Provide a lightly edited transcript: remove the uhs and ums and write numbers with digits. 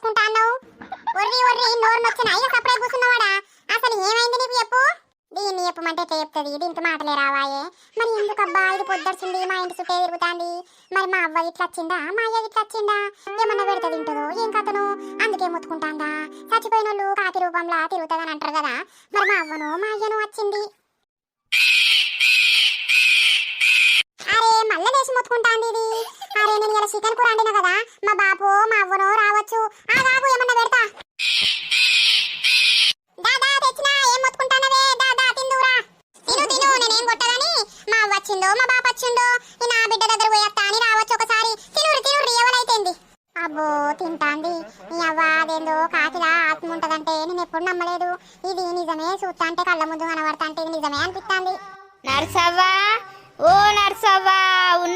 చేసుకుంటా అన్నావు? ఒర్రి ఒర్రి నోరు నొచ్చిన అయ్యో సపరేట్ కూర్చున్నవాడా? అసలు ఏమైంది నీకు చెప్పు? దీన్ని చెప్పమంటే ఎట్లా చెప్తుంది? దీనికి మాటలే రావాయే. మరి ఎందుకబ్బా ఇది పొద్దర్చుంది మా ఇంటి చుట్టే తిరుగుతాంది? మరి మా అవ్వ ఇట్లా వచ్చిందా, మా అయ్య ఇట్లా వచ్చిందా? ఏమన్నా పెడతా తింటుందో ఏం కథను? అందుకే ముత్తుకుంటాందా? చచ్చిపోయిన వాళ్ళు కాకి రూపంలో తిరుగుతుందని అంటారు కదా. మరి మా అవ్వను మా అయ్యను వచ్చింది. అరే మళ్ళీ లేచి ముత్తుకుంటాంది ఇది. అరే నేను ఇలా చికెన్ కూర వండినా కదా, మా బాపు మా అవ్వను రావచ్చు. ఆ బాబు ఏమన్నా పెడతా. దాదా తెచ్చినా ఏం మొత్తుకుంటానవే? దాదా తిందురా. తిను తిను నేనేం కొట్టగాని మా అవ్వ వచ్చిందో మా బాప వచ్చిందో ఈ నా బిడ్డ దగ్గర పోయేస్తా అని రావచ్చు ఒకసారి. తినురు తినురు ఎవరైతేంది. అబ్బో తింటాంది ఈ అవ్వ. అదేందో కాకిలా ఆత్మ ఉంటదంటే నేను ఎప్పుడు నమ్మలేదు. ఇది నిజమే, చూస్తా అంటే కళ్ళ ముందు కనబడతా అంటే ఇది నిజమే అనిపిస్తాంది. నర్సవ్వా, ఓ నర్సవ్వా, ఉన్న